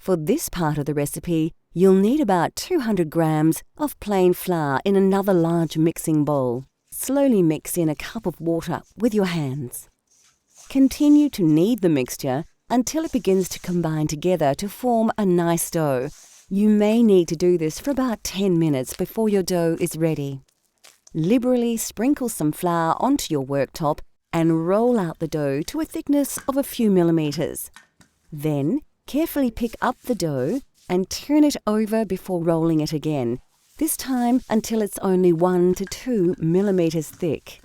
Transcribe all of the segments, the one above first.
For this part of the recipe, you'll need about 200 grams of plain flour in another large mixing bowl. Slowly mix in a cup of water with your hands. Continue to knead the mixture until it begins to combine together to form a nice dough. You may need to do this for about 10 minutes before your dough is ready. Liberally sprinkle some flour onto your worktop and roll out the dough to a thickness of a few millimeters. Then, carefully pick up the dough and turn it over before rolling it again, this time until it's only 1 to 2 millimeters thick.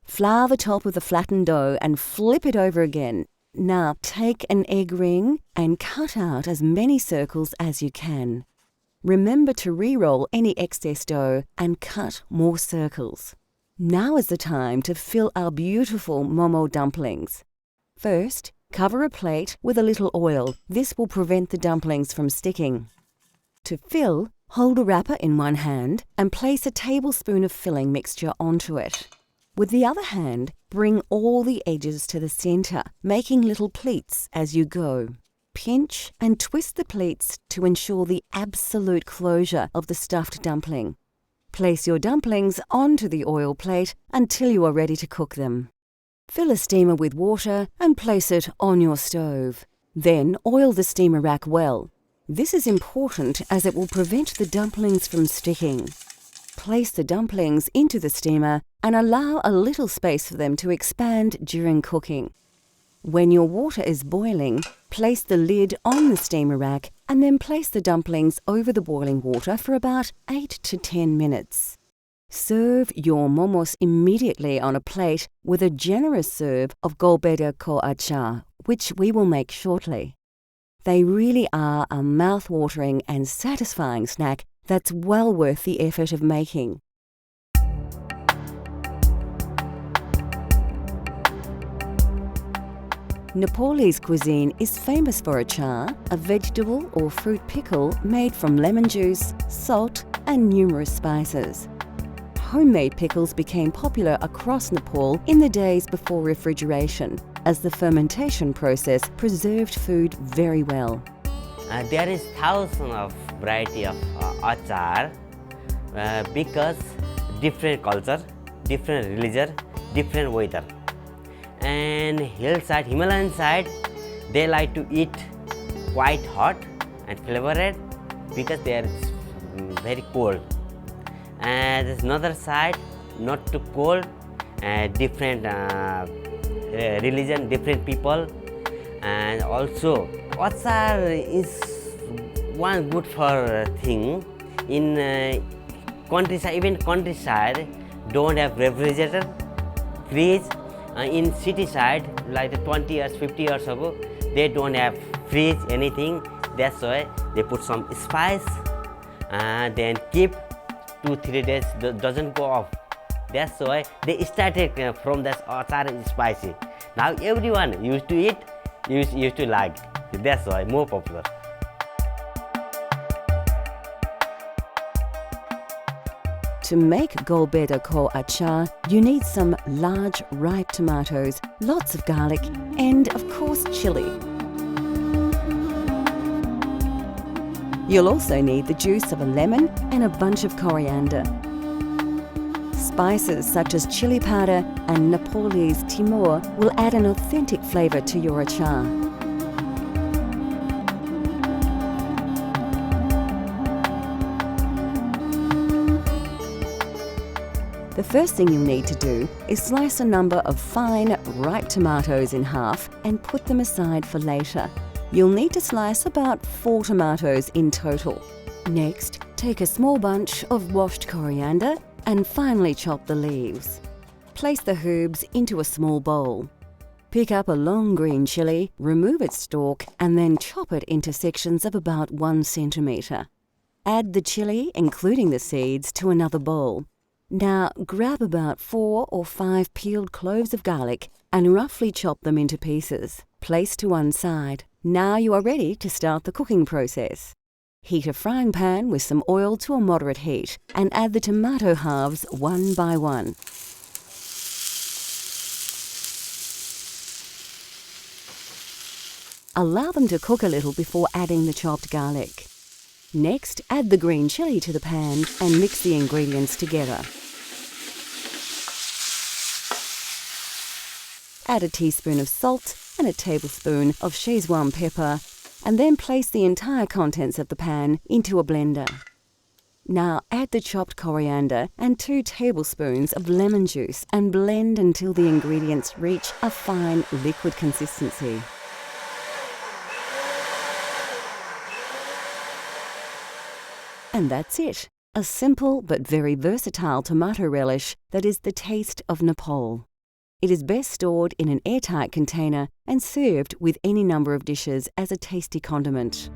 Flour the top of the flattened dough and flip it over again. Now take an egg ring and cut out as many circles as you can. Remember to re-roll any excess dough and cut more circles. Now is the time to fill our beautiful momo dumplings. First, cover a plate with a little oil. This will prevent the dumplings from sticking. To fill, hold a wrapper in one hand and place a tablespoon of filling mixture onto it. With the other hand, bring all the edges to the center, making little pleats as you go. Pinch and twist the pleats to ensure the absolute closure of the stuffed dumpling. Place your dumplings onto the oil plate until you are ready to cook them. Fill a steamer with water and place it on your stove. Then oil the steamer rack well. This is important as it will prevent the dumplings from sticking. Place the dumplings into the steamer and allow a little space for them to expand during cooking. When your water is boiling, place the lid on the steamer rack and then place the dumplings over the boiling water for about 8 to 10 minutes. Serve your momos immediately on a plate with a generous serve of golbeda ko achar, which we will make shortly. They really are a mouth-watering and satisfying snack that's well worth the effort of making. Nepalese cuisine is famous for achar, a vegetable or fruit pickle made from lemon juice, salt, and numerous spices. Homemade pickles became popular across Nepal in the days before refrigeration, as the fermentation process preserved food very well. There is thousands of variety of achar because different culture, different religion, different weather. And hillside, Himalayan side, they like to eat quite hot and flavored because they are very cold. And there's another side, not too cold, different religion, different people. And also, achar is one good for thing. In countryside, even countryside, don't have refrigerator, fridge. In city side, like 20 years, 50 years ago, they don't have fridge, anything. That's why they put some spice and then keep 2-3 days, doesn't go off. That's why they started from that achar is spicy. Now everyone used to eat, used to like. That's why more popular. To make golbeda ko achar, you need some large ripe tomatoes, lots of garlic, and of course chili. You'll also need the juice of a lemon and a bunch of coriander. Spices such as chili powder and Nepalese timur will add an authentic flavour to your achar. The first thing you'll need to do is slice a number of fine, ripe tomatoes in half and put them aside for later. You'll need to slice about 4 tomatoes in total. Next, take a small bunch of washed coriander and finely chop the leaves. Place the herbs into a small bowl. Pick up a long green chili, remove its stalk, and then chop it into sections of about 1 centimetre. Add the chili, including the seeds, to another bowl. Now grab about 4 or 5 peeled cloves of garlic and roughly chop them into pieces. Place to one side. Now you are ready to start the cooking process. Heat a frying pan with some oil to a moderate heat and add the tomato halves one by one. Allow them to cook a little before adding the chopped garlic. Next, add the green chili to the pan and mix the ingredients together. Add a teaspoon of salt and a tablespoon of Szechuan pepper, and then place the entire contents of the pan into a blender. Now add the chopped coriander and 2 tablespoons of lemon juice and blend until the ingredients reach a fine liquid consistency. And that's it, a simple but very versatile tomato relish that is the taste of Nepal. It is best stored in an airtight container and served with any number of dishes as a tasty condiment.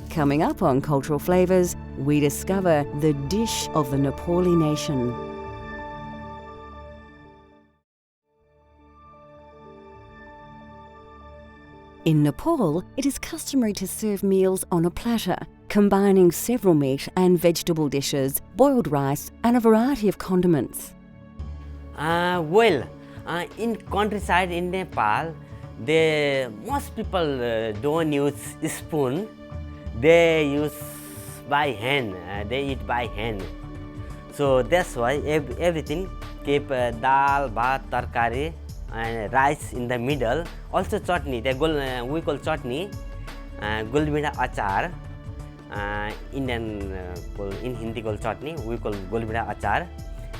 Coming up on Cultural Flavours, we discover the dish of the Nepali nation. In Nepal, it is customary to serve meals on a platter, combining several meat and vegetable dishes, boiled rice, and a variety of condiments. In countryside in Nepal, most people don't use spoon. They use by hand. They eat by hand. So that's why everything keep dal, bhat, tarkari, and rice in the middle. Also chutney. We call chutney, gulbida achar. Indian in Hindi called chutney. We call gulbida achar,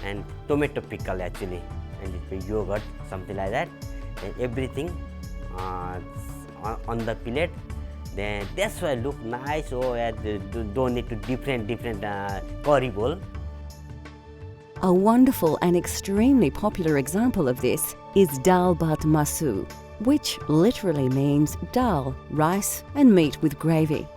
and tomato pickle actually, and yogurt, something like that. And everything on the plate. Then that's why look nice. Don't need to different curry bowl. A wonderful and extremely popular example of this is dal bhat masu, which literally means dal, rice, and meat with gravy.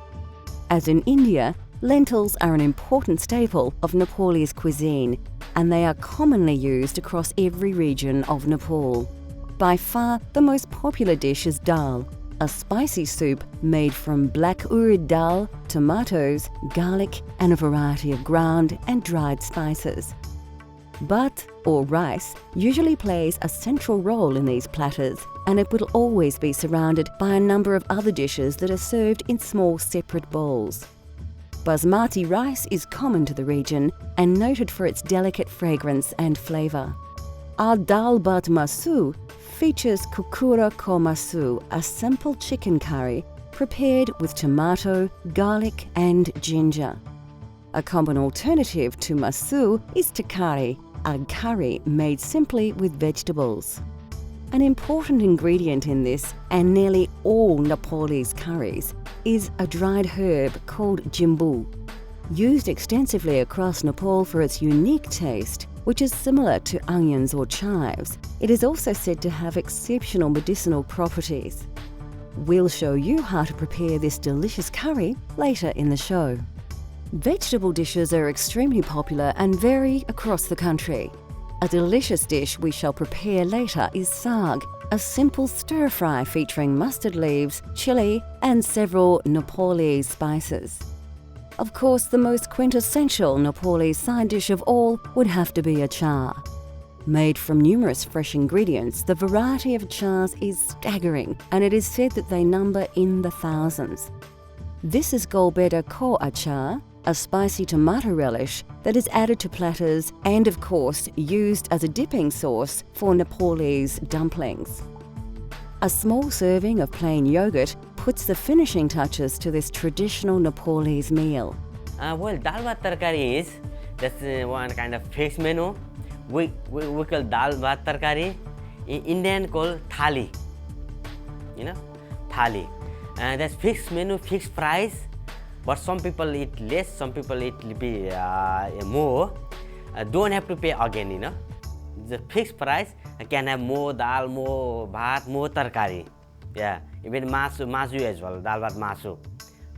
As in India, lentils are an important staple of Nepalese cuisine, and they are commonly used across every region of Nepal. By far, the most popular dish is dal, a spicy soup made from black urad dal, tomatoes, garlic, and a variety of ground and dried spices. Bhat, or rice, usually plays a central role in these platters, and it will always be surrounded by a number of other dishes that are served in small separate bowls. Basmati rice is common to the region and noted for its delicate fragrance and flavour. Our dal bhat masu features kukura ko masu, a simple chicken curry prepared with tomato, garlic and ginger. A common alternative to masu is takari, a curry made simply with vegetables. An important ingredient in this, and nearly all Nepalese curries, is a dried herb called jimbu. Used extensively across Nepal for its unique taste, which is similar to onions or chives, it is also said to have exceptional medicinal properties. We'll show you how to prepare this delicious curry later in the show. Vegetable dishes are extremely popular and vary across the country. A delicious dish we shall prepare later is saag, a simple stir-fry featuring mustard leaves, chili, and several Nepalese spices. Of course, the most quintessential Nepalese side dish of all would have to be achar. Made from numerous fresh ingredients, the variety of achars is staggering, and it is said that they number in the thousands. This is golbeda ko achar, a spicy tomato relish that is added to platters and, of course, used as a dipping sauce for Nepalese dumplings. A small serving of plain yogurt puts the finishing touches to this traditional Nepalese meal. Dal bhat tarkari that's one kind of fixed menu. We call dal bhat tarkari. In Indian call thali. Thali. That's fixed menu, fixed price. But some people eat less, some people eat more. Don't have to pay again, The fixed price can have more dal, more bhat, more tarkari. Yeah, even masu as well, dal bhat masu.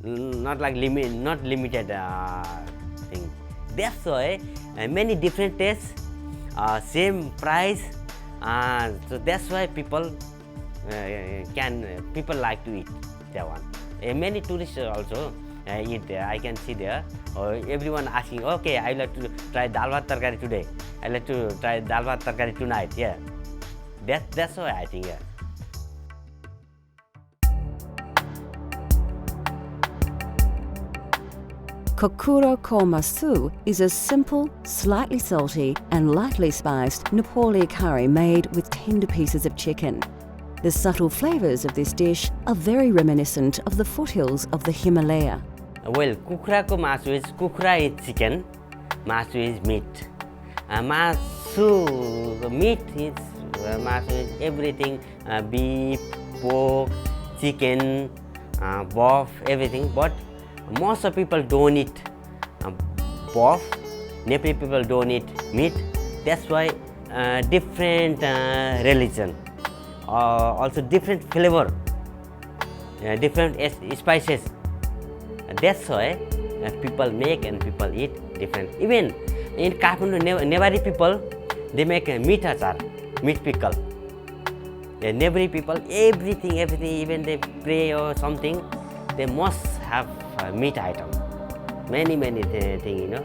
Not like not limited thing. That's why many different tastes, same price. So that's why people like to eat that one. Many tourists also eat there. I can see there. Everyone asking, okay, I like to try dal bhat tarkari today. I like to try dal bhat tarkari tonight. Yeah, That's why I think. Kokura Kormasu is a simple, slightly salty and lightly spiced Nepali curry made with tender pieces of chicken. The subtle flavours of this dish are very reminiscent of the foothills of the Himalaya. Well, kukurako masu is kukura is chicken, masu is meat. Meat is masu is everything, beef, pork, chicken, beef, everything. But most of people don't eat beef. Nepali people don't eat meat. That's why different religion, also different flavor, different spices. That's why people make and people eat different. Even in Kathmandu, Nepali people, they make a meat achar, meat pickle. Nepali people, everything, even they pray or something, they must have a meat item. Many things, you know.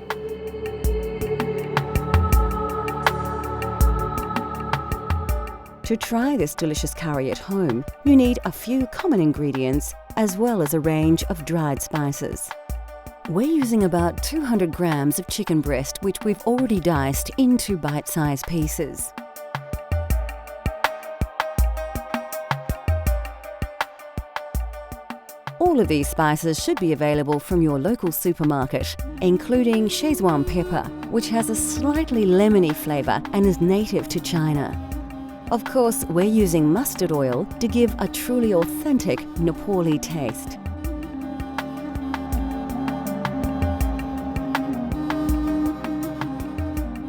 To try this delicious curry at home, you need a few common ingredients as well as a range of dried spices. We're using about 200 grams of chicken breast, which we've already diced into bite-sized pieces. All of these spices should be available from your local supermarket, including Szechuan pepper, which has a slightly lemony flavour and is native to China. Of course, we're using mustard oil to give a truly authentic Nepali taste.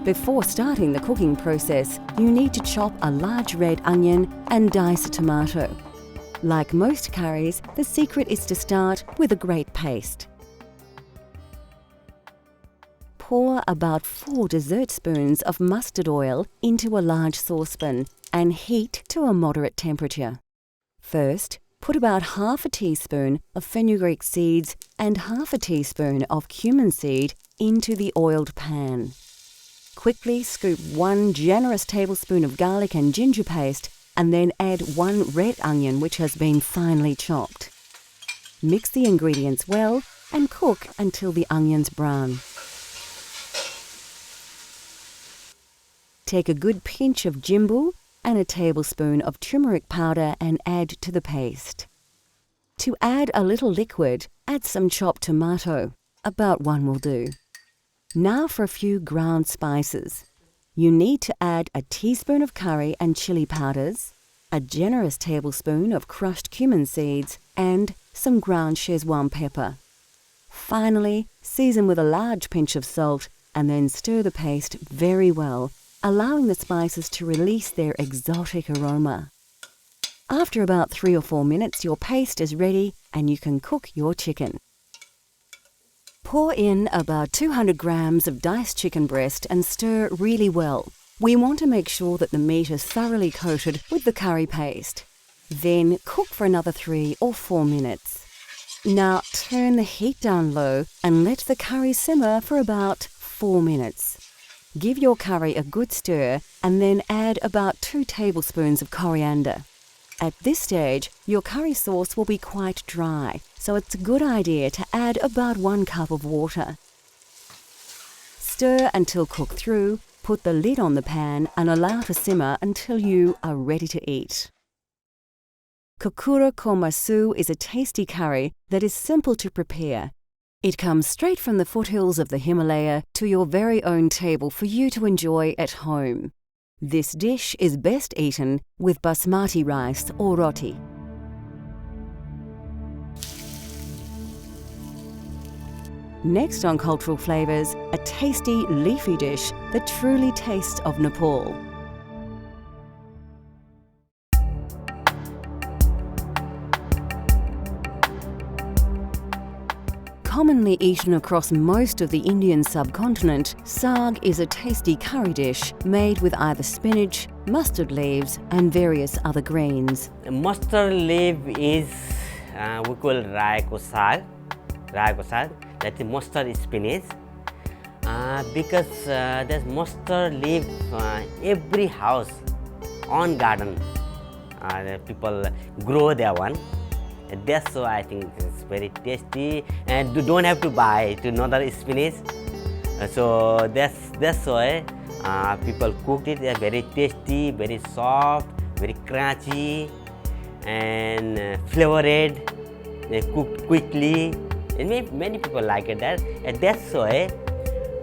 Before starting the cooking process, you need to chop a large red onion and dice a tomato. Like most curries, the secret is to start with a great paste. Pour about 4 dessert spoons of mustard oil into a large saucepan and heat to a moderate temperature. First, put about half a teaspoon of fenugreek seeds and half a teaspoon of cumin seed into the oiled pan. Quickly scoop 1 generous tablespoon of garlic and ginger paste and then add 1 red onion which has been finely chopped. Mix the ingredients well and cook until the onions brown. Take a good pinch of jimbo and a tablespoon of turmeric powder and add to the paste. To add a little liquid, add some chopped tomato. About 1 will do. Now for a few ground spices. You need to add a teaspoon of curry and chili powders, a generous tablespoon of crushed cumin seeds, and some ground Szechuan pepper. Finally, season with a large pinch of salt and then stir the paste very well, allowing the spices to release their exotic aroma. After about 3 or 4 minutes, your paste is ready and you can cook your chicken. Pour in about 200 grams of diced chicken breast and stir really well. We want to make sure that the meat is thoroughly coated with the curry paste. Then cook for another 3 or 4 minutes. Now turn the heat down low and let the curry simmer for about 4 minutes. Give your curry a good stir and then add about 2 tablespoons of coriander. At this stage, your curry sauce will be quite dry, so it's a good idea to add about 1 cup of water. Stir until cooked through, put the lid on the pan and allow to simmer until you are ready to eat. Kokura Kormasu is a tasty curry that is simple to prepare. It comes straight from the foothills of the Himalaya to your very own table for you to enjoy at home. This dish is best eaten with basmati rice or roti. Next on Cultural Flavours, a tasty leafy dish that truly tastes of Nepal. Commonly eaten across most of the Indian subcontinent, saag is a tasty curry dish made with either spinach, mustard leaves and various other greens. Mustard leaf is we call raiko saag. That is mustard spinach. Because there's mustard leaf every house own garden. People grow their one. That's why I think it's very tasty, and you don't have to buy to another spinach. So that's why people cooked it. They're very tasty, very soft, very crunchy, and flavored. They cooked quickly, and many people like it. And that's why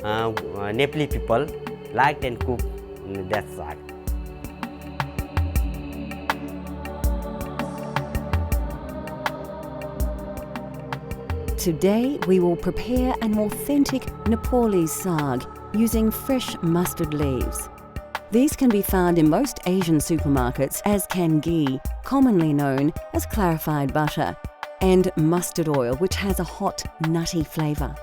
Nepali people liked and cooked that saag. Today we will prepare an authentic Nepalese saag using fresh mustard leaves. These can be found in most Asian supermarkets, as can ghee, commonly known as clarified butter, and mustard oil, which has a hot, nutty flavour.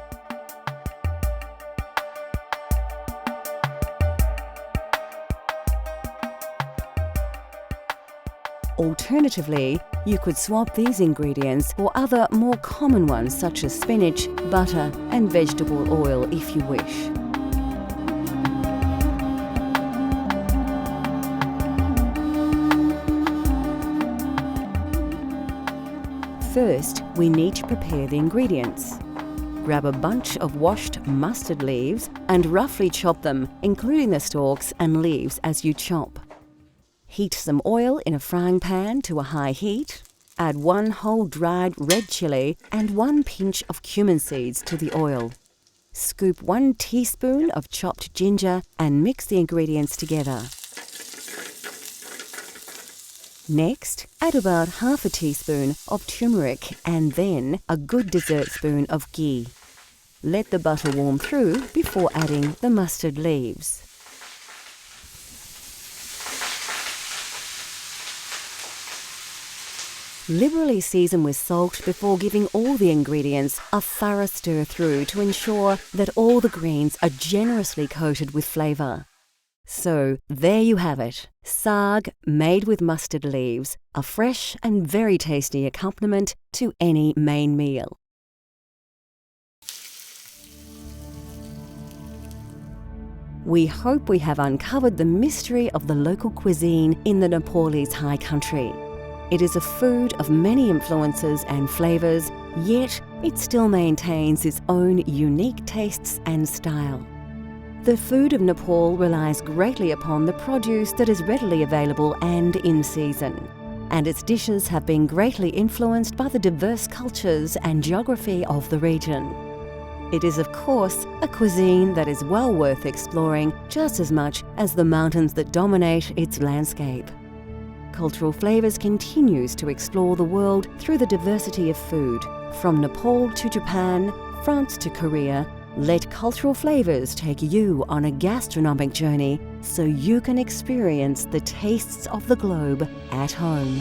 Alternatively, you could swap these ingredients for other more common ones such as spinach, butter and vegetable oil if you wish. First, we need to prepare the ingredients. Grab a bunch of washed mustard leaves and roughly chop them, including the stalks and leaves as you chop. Heat some oil in a frying pan to a high heat. Add 1 whole dried red chilli and 1 pinch of cumin seeds to the oil. Scoop 1 teaspoon of chopped ginger and mix the ingredients together. Next, add about half a teaspoon of turmeric and then a good dessert spoon of ghee. Let the butter warm through before adding the mustard leaves. Liberally season with salt before giving all the ingredients a thorough stir through to ensure that all the greens are generously coated with flavour. So there you have it, saag made with mustard leaves, a fresh and very tasty accompaniment to any main meal. We hope we have uncovered the mystery of the local cuisine in the Nepalese high country. It is a food of many influences and flavours, yet it still maintains its own unique tastes and style. The food of Nepal relies greatly upon the produce that is readily available and in season, and its dishes have been greatly influenced by the diverse cultures and geography of the region. It is, of course, a cuisine that is well worth exploring just as much as the mountains that dominate its landscape. Cultural Flavours continues to explore the world through the diversity of food. From Nepal to Japan, France to Korea, let Cultural Flavours take you on a gastronomic journey so you can experience the tastes of the globe at home.